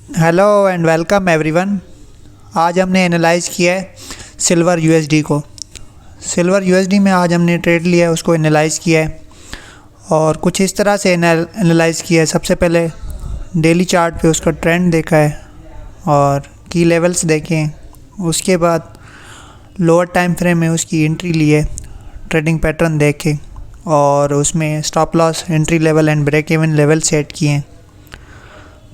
Hello and welcome everyone. आज हमने analyse किया है सिल्वर यूएसडी को। सिल्वर यूएसडी में आज हमने ट्रेड लिया है, उसको एनालाइज़ किया है और कुछ इस तरह से एनालाइज़ किया है। सबसे पहले डेली चार्ट पे उसका ट्रेंड देखा है और की लेवल्स देखे हैं। उसके बाद लोअर टाइम फ्रेम में उसकी एंट्री ली है, ट्रेडिंग पैटर्न देखे और उसमें stop loss, entry level and break even level set किए हैं।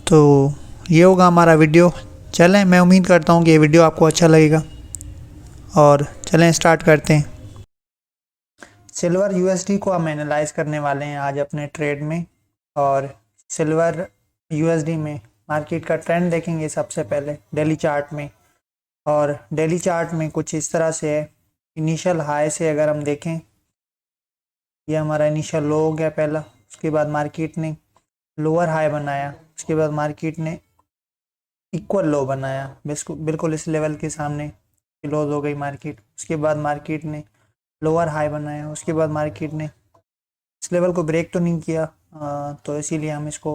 तो ये होगा हमारा वीडियो। चलें, मैं उम्मीद करता हूँ कि ये वीडियो आपको अच्छा लगेगा और चलें स्टार्ट करते हैं। सिल्वर यूएसडी को हम एनालाइज करने वाले हैं आज अपने ट्रेड में और सिल्वर यूएसडी में मार्केट का ट्रेंड देखेंगे सबसे पहले डेली चार्ट में। और डेली चार्ट में कुछ इस तरह से है। इनिशियल हाई से अगर हम देखें, ये हमारा इनिशियल लो हो गया पहला। उसके बाद मार्केट ने लोअर हाई बनाया, उसके बाद मार्केट ने इक्वल लो बनाया, बिल्कुल इस लेवल के सामने क्लोज हो गई मार्केट। उसके बाद मार्केट ने लोअर हाई बनाया, उसके बाद मार्केट ने इस लेवल को ब्रेक तो नहीं किया, तो इसीलिए हम इसको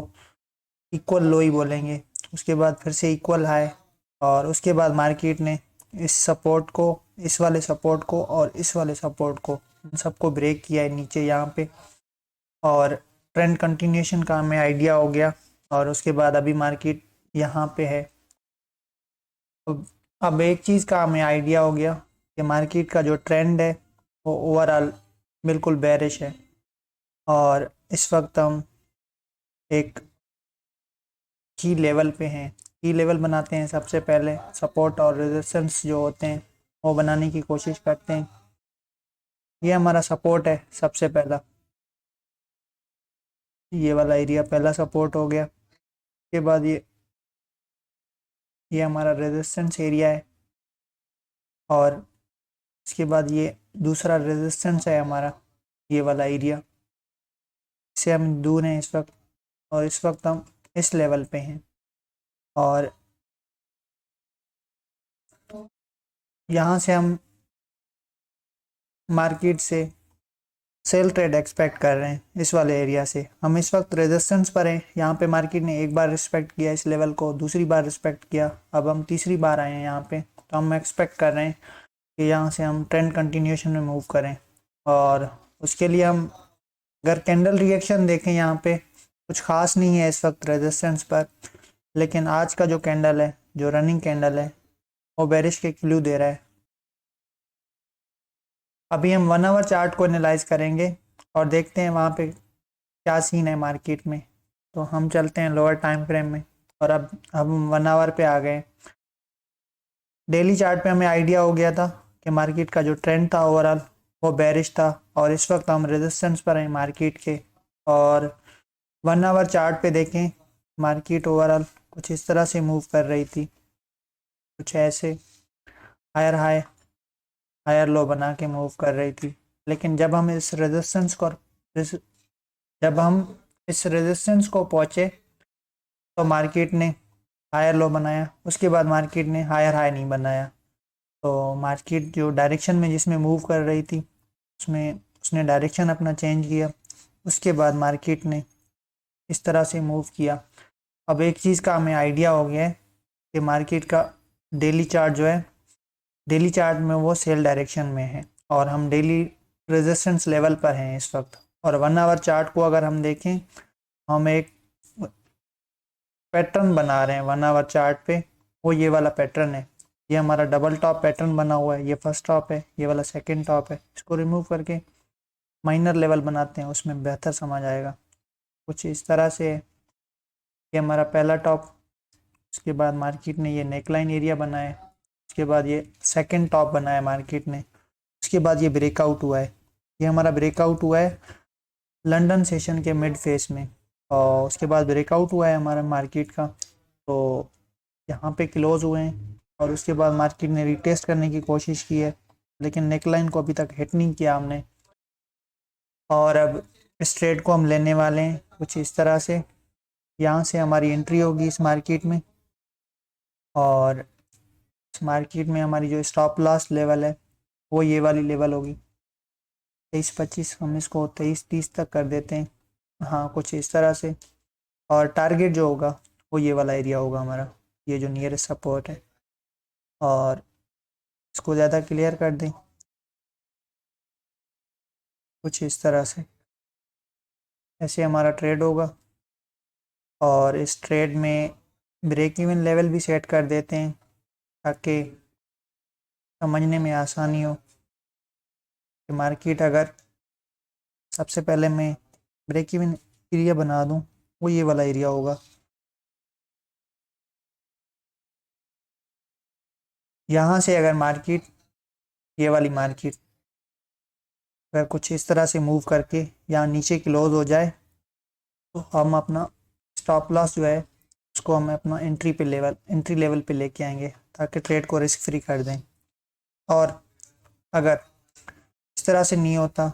इक्वल लो ही बोलेंगे। उसके बाद फिर से इक्वल हाई और उसके बाद मार्केट ने इस सपोर्ट को, इस वाले सपोर्ट को और इस वाले सपोर्ट को, इन सबको ब्रेक किया है नीचे यहाँ पे और ट्रेंड कंटिन्यूएशन का हमें आइडिया हो गया। और उसके बाद अभी मार्केट यहाँ पे है। अब एक चीज़ का हमें आइडिया हो गया कि मार्केट का जो ट्रेंड है वो ओवरऑल बिल्कुल बेरिश है और इस वक्त हम एक की लेवल पे हैं। की लेवल बनाते हैं, सबसे पहले सपोर्ट और रेजिस्टेंस जो होते हैं वो बनाने की कोशिश करते हैं। ये हमारा सपोर्ट है सबसे पहला, ये वाला एरिया पहला सपोर्ट हो गया। उसके बाद ये हमारा रेजिस्टेंस एरिया है और इसके बाद ये दूसरा रेजिस्टेंस है हमारा, ये वाला एरिया। इससे हम दूर हैं इस वक्त और इस वक्त हम इस लेवल पे हैं और यहाँ से हम मार्केट से सेल ट्रेड एक्सपेक्ट कर रहे हैं। इस वाले एरिया से हम इस वक्त रेजिस्टेंस पर हैं। यहाँ पे मार्केट ने एक बार रिस्पेक्ट किया इस लेवल को, दूसरी बार रिस्पेक्ट किया, अब हम तीसरी बार आए हैं यहाँ पे। तो हम एक्सपेक्ट कर रहे हैं कि यहाँ से हम ट्रेंड कंटिन्यूएशन में मूव करें और उसके लिए हम अगर कैंडल रिएक्शन देखें, यहाँ पे कुछ खास नहीं है इस वक्त रेजिस्टेंस पर, लेकिन आज का जो कैंडल है, जो रनिंग कैंडल है, वो बेरिश के क्लू दे रहा है। अभी हम 1 आवर चार्ट को एनालाइज करेंगे और देखते हैं वहाँ पे क्या सीन है मार्केट में। तो हम चलते हैं लोअर टाइम फ्रेम में और अब हम 1 आवर पे आ गए। डेली चार्ट पे हमें आइडिया हो गया था कि मार्केट का जो ट्रेंड था ओवरऑल वो बेरिश था और इस वक्त हम रेजिस्टेंस पर हैं मार्केट के। और 1 आवर चार्ट पे देखें, मार्केट ओवरऑल कुछ इस तरह से मूव कर रही थी, कुछ ऐसे हायर हाई हायर लो बना के मूव कर रही थी। लेकिन जब हम इस रेजिस्टेंस को पहुंचे तो मार्केट ने हायर लो बनाया, उसके बाद मार्केट ने हायर हाई नहीं बनाया। तो मार्केट जो डायरेक्शन में जिसमें मूव कर रही थी उसमें उसने डायरेक्शन अपना चेंज किया। उसके बाद मार्केट ने इस तरह से मूव किया। अब एक चीज़ का हमें आइडिया हो गया है कि मार्केट का डेली चार्ट जो है, डेली चार्ट में वो सेल डायरेक्शन में है और हम डेली रेजिस्टेंस लेवल पर हैं इस वक्त। और 1 आवर चार्ट को अगर हम देखें, हम एक पैटर्न बना रहे हैं 1 आवर चार्ट पे, वो ये वाला पैटर्न है। ये हमारा डबल टॉप पैटर्न बना हुआ है, ये फर्स्ट टॉप है, ये वाला सेकंड टॉप है। इसको रिमूव करके माइनर लेवल बनाते हैं, उसमें बेहतर समझ आएगा। कुछ इस तरह से ये हमारा पहला टॉप, उसके बाद मार्केट ने ये नेकलाइन एरिया बनाया, उसके बाद ये सेकंड टॉप बनाया मार्केट ने, उसके बाद ये ब्रेकआउट हुआ है। ये हमारा ब्रेकआउट हुआ है लंदन सेशन के मिड फेस में और उसके बाद ब्रेकआउट हुआ है हमारा मार्केट का। तो यहाँ पे क्लोज हुए हैं और उसके बाद मार्केट ने रिटेस्ट करने की कोशिश की है, लेकिन नेकलाइन को अभी तक हिट नहीं किया हमने। और अब इस ट्रेड को हम लेने वाले हैं कुछ इस तरह से। यहाँ से हमारी एंट्री होगी इस मार्केट में और इस मार्केट में हमारी जो स्टॉप लॉस लेवल है वो ये वाली लेवल होगी 23-25। हम इसको 23-30 तक कर देते हैं, हाँ कुछ इस तरह से। और टारगेट जो होगा वो ये वाला एरिया होगा हमारा, ये जो नियरेस्ट सपोर्ट है। और इसको ज़्यादा क्लियर कर दें कुछ इस तरह से, ऐसे हमारा ट्रेड होगा। और इस ट्रेड में ब्रेक इवन लेवल भी सेट कर देते हैं ताकि समझने में आसानी हो कि मार्केट, अगर सबसे पहले मैं ब्रेक इवन एरिया बना दूं, वो ये वाला एरिया होगा। यहाँ से अगर मार्केट, ये वाली मार्केट अगर कुछ इस तरह से मूव करके यहाँ नीचे क्लोज हो जाए, तो हम अपना स्टॉप लॉस जो है उसको हम अपना एंट्री लेवल पे लेके आएंगे ताकि ट्रेड को रिस्क फ्री कर दें। और अगर इस तरह से नहीं होता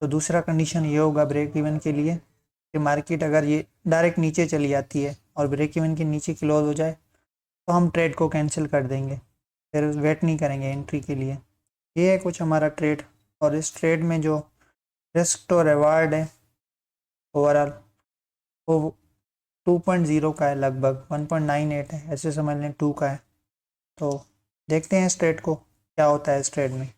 तो दूसरा कंडीशन ये होगा ब्रेक इवन के लिए कि मार्केट अगर ये डायरेक्ट नीचे चली जाती है और ब्रेक इवन के नीचे क्लोज हो जाए, तो हम ट्रेड को कैंसिल कर देंगे, फिर वेट नहीं करेंगे एंट्री के लिए। ये है कुछ हमारा ट्रेड। और इस ट्रेड में जो रिस्क तो रिवार्ड है ओवरऑल वो 2.0 का है, लगभग 1.98 है, ऐसे समझ लें 2 का है। तो देखते हैं इस ट्रेड को क्या होता है इस ट्रेड में।